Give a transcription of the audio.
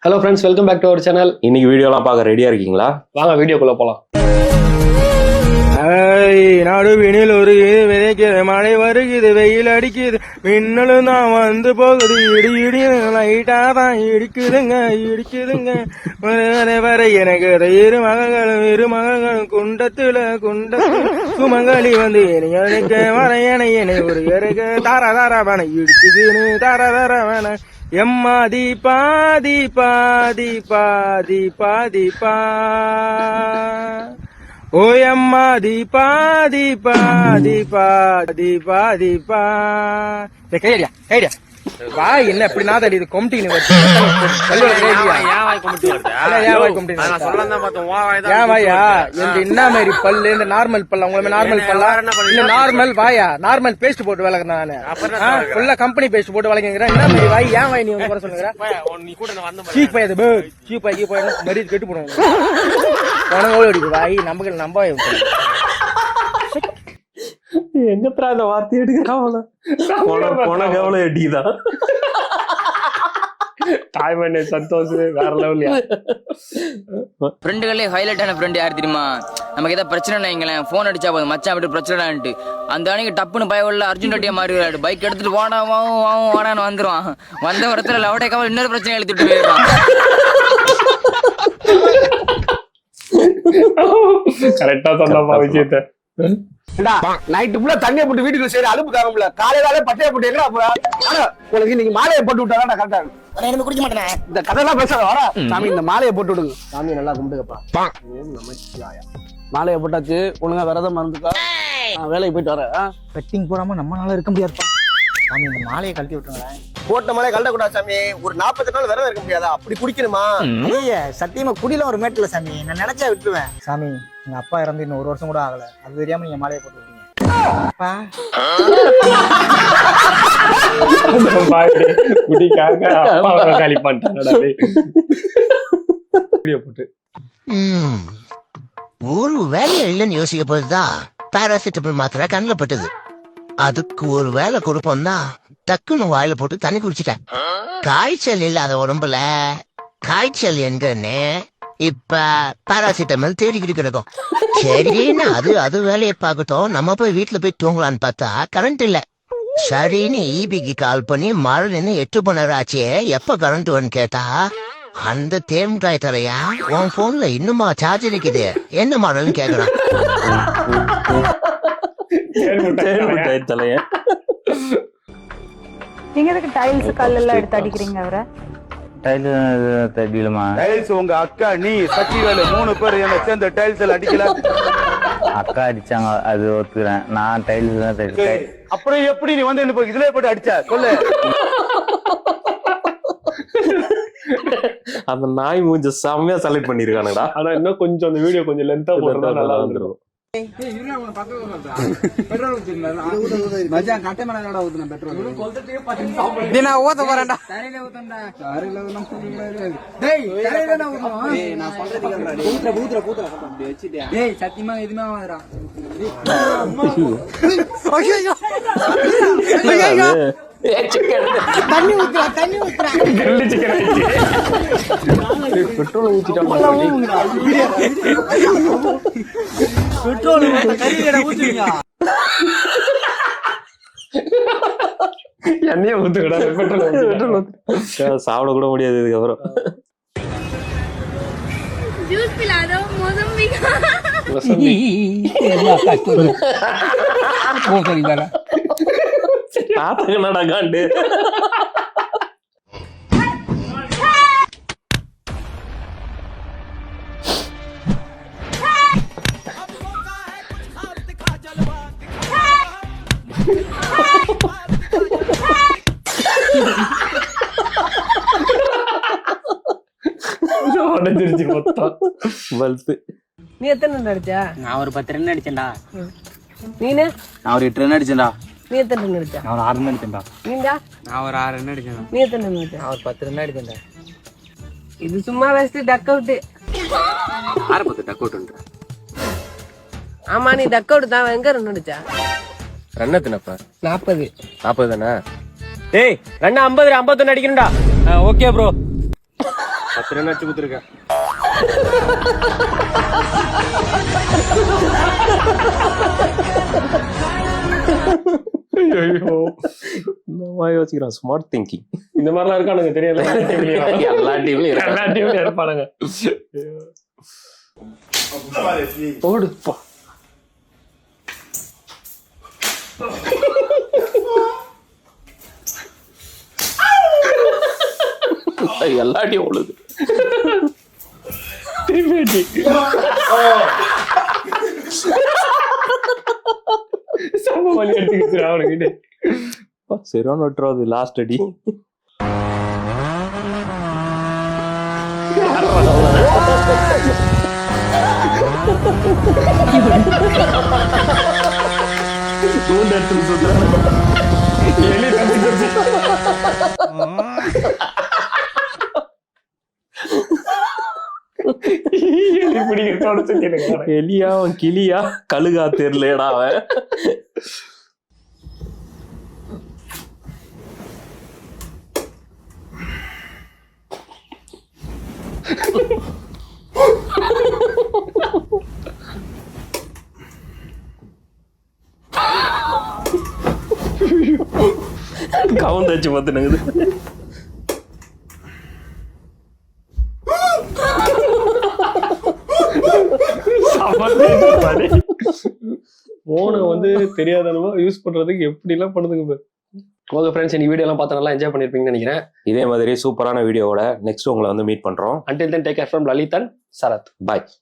Hello friends, welcome back to our channel. இன்னைக்கு வீடியோலாம் பார்க்க ரெடியா இருக்கீங்களா? வாங்க வீடியோக்குள்ள போலாம். நாடு வினில் ஒரு விதைக்குது, மழை வருகுது, வெயில் அடிக்குது, மின்னலும் தான் வந்து போகுது, இடி இடி லைட்டா தான் இடிக்குதுங்க இடிக்குதுங்க. வர எனக்கு இரு மகங்களும் குண்டத்துல சுமங்கலி வந்து எனக்கு வரையனை என்னை ஒரு எருக தார தார வேண இடிக்குதுன்னு தார தார வேண. எம்மா தீபா தீபா தீபா தீபா தீபா ஓயம்மா தீபா தீபா தீபா தீபா தீபா. கைடியா கைடியா வா, என்ன எப்படி நான் தடி இது கொம்டின்னு என்ன மாதிரி பல்லு, இந்த நார்மல் பல்ல உங்களை நார்மல் பல்லா இல்ல நார்மல் வாயா? நார்மல் பேஸ்ட் போட்டு வளர்க்குறேன் நானு, ஃபுல்லா கம்பெனி பேஸ்ட் போட்டு வளர்க்குறேன். என்ன மாதிரி வாய், ஏன் வாய் நீ வந்து சொல்லுங்க? சீப் பாய் சீப் பாய் கீப் மரியாதை கெட்டு போடுவாங்க. உனக்கு அடிக்கு வாய், நமக்கு நம்ப எங்கத்ரா அந்த வார்த்தை எடுக்கிறான் எவ்வளவு எட்டிதான் தாய்மண்ணே சந்தோஷ் வேற லெவல்யா. ஃப்ரெண்டுகளே ஹைலைட்டான ஃப்ரெண்ட் யார் தெரியுமா? நமக்கு ஏதாவது பிரச்சனை வைங்களேன், ஃபோன் அடிச்சா போதும், மச்சான் அப்படி பிரச்சனைட்டு அந்த அன்னைக்கு டப்புன்னு பயவில்ல அர்ஜுன் ரெட்டியா மாறி பைக் எடுத்துட்டு வாடா வாடான்னு வந்துருவான். வந்த இடத்துல லவடேக்காவ இன்னொரு பிரச்சனை எழுத்துட்டு போயிடுவான். கரெக்டா சொன்னப்பா விஷயத்த. நைட்டு ஃபுல்லா தண்ணியை போட்டு வீட்டுக்கு சரி அலுப்பு தாங்க முடியல, காலையில பட்டையை போட்டு எங்கடா போற? உனக்கு நீங்க மாலையை போட்டு விட்டா கரெக்டா இருக்கும். குடிக்க மாட்டேன், இந்த கதையெல்லாம் பேசாத வர சாமி. இந்த மாலையை போட்டு விடுங்க சாமி, நல்லா கும்பிட்டுக்கப்பா. மாலையை போட்டாச்சு, ஒழுங்கா விரதம் மறந்துக்கா, வேலைக்கு போயிட்டு வரேன். பெட்டிங் போடாம நம்மளால இருக்க முடியாதுப்பா சாமி. இந்த மாலையை கழட்டி விட்டுருங்களேன். போட்ட மாலையை கழட்ட கூடாது சாமி, ஒரு 48 நாள் விரதம் இருக்க முடியாதா? அப்படி குடிக்கணுமா? ஐயா சத்தியமா குடியில ஒரு மேட்டில் சாமி, நான் நினைச்சா விட்டுருவேன் சாமி. எங்க அப்பா இறந்து இன்னும் 1 வருஷம் கூட ஆகல, அது தெரியாம நீங்க மாலையை போட்டு விட்டீங்க. காலி பண்ணிட்டாங்க போட்டு. ஒரு வேலையை இல்லைன்னு யோசிக்க போதுதான் பாராசிட்டமால் மாத்திரை கண்ணில் பட்டது. அதுக்கு ஒரு வேலை கொடுப்போம் தான் டக்குன்னு வாயில போட்டு தண்ணி குடிச்சிட்டேன். காய்ச்சல் இல்லாத உடம்புல காய்ச்சல் எங்கன்னு இப்ப பாராசிட்டமால் தேடிக்கிட்டு கிடக்கும். சரின்னு அது வேலையை பார்க்கட்டும், நம்ம போய் வீட்டுல போய் தூங்கலான்னு பார்த்தா கரண்ட் இல்ல. சரின்னு ஈபிக்கு கால் பண்ணி மழை நின்று 8 மணி நேரம் ஆச்சே, எப்ப கரண்ட் வரும்னு கேட்டா அந்த தேம்காய் தரையா உன் போன்ல இன்னுமா சார்ஜ் இருக்குது, என்ன மாடல்னு கேக்குறான். நீங்க எதுக்கு டைல்ஸ் கல் எல்லாம் எடுத்து அடிக்கிறீங்க? அவரை டைல்ஸ் உங்க அக்கா நீ சக்திவேலு 3 பேர் என்ன சேர்ந்து டைல்ஸ் எல்லாம் அடிக்கல. அக்கா அடிச்சாங்க, அது ஒத்துக்கிறேன். நான் டைல்ஸ் தான். அப்புறம் எப்படி நீ வந்து என்ன இதுல போட்டு அடிச்ச சொல்லு? அந்த நாய் மூஞ்ச செம்மையா செலக்ட் பண்ணிருக்கானுடா. ஆனா இன்னும் கொஞ்சம் அந்த வீடியோ கொஞ்சம் லென்த்தா போடுறதா நல்லா வந்துரும். சத்தியமா எதுவுமே வந்துடும். தண்ணி ஊத்துறா தண்ணி ஊத்துறா பெட்ரோல் ஊத்திட்டான். பெட்ரோல் ஊத்துவீங்க, எண்ணெய ஊத்துக்கடா, பெட்ரோல் சாப்பிட கூட முடியாது இதுக்கப்புறம். ஜூஸ் பிலாதோ மோசம்பி என்னடா காண்டு. உடஞ்சிருச்சு மொத்தம் பல்பு. நீ எத்தனை ரன் அடிச்சா? நான் ஒரு 10 ரன் அடிச்சேன்டா. நீனு? நான் ஒரு 8 ரன் அடிச்சேன்டா. நீ எத்தனை ரன் அடிச்சா? நான் ஒரு 6 ரன் அடிச்சேன்டா. நீண்டா? நான் ஒரு 6 ரன் அடிச்சேன். நீ எத்தனை ரன் அடிச்சா? நான் ஒரு 10 ரன் அடிச்சேன்டா. இது சும்மா வேஸ்ட், டக் அவுட். யாரை பார்த்து டக் அவுட்? ஆமா நீ டக் அவுட் தான். எங்க ரன் அடிச்சா? ரன் எத்தனைப்பா? 40 தானே? டேய் ரன் 50 51 அடிக்கணும்டா. Okay bro. சரி நச்சு குத்துருக்கேன். ஐயோ யோசிக்கிறான் ஸ்மார்ட் திங்கிங். இந்த மாதிரிலாம் இருக்கானுங்க தெரியல. எல்லா டீம்லயும் எல்லா டீம்லயும் இருப்பானுங்க. ஓடு போ. எல்லா டீம் ஓடுது. சம வலி எடுத்துக்கிச்சு அவனுக்கிட்ட. சரியான விட்டுறது லாஸ்ட் அடி. எலியா அவன் கிளியா கழுகா தெரியலடா அவன். கவுந்தாச்சு பார்த்துனுங்குது. போனை வந்து தெரியாதனமா யூஸ் பண்றதுக்கு எப்படி எல்லாம் பண்ணுதுங்க. ஓகே ஃப்ரெண்ட்ஸ், இந்த வீடியோ எல்லாம் பார்த்து நல்லா என்ஜாய் பண்ணிருப்பீங்கன்னு நினைக்கிறேன். இதே மாதிரி சூப்பரான வீடியோவோட நெக்ஸ்ட் உங்களை வந்து மீட் பண்றோம். Until then, take care from Lalit and Sarath. Bye.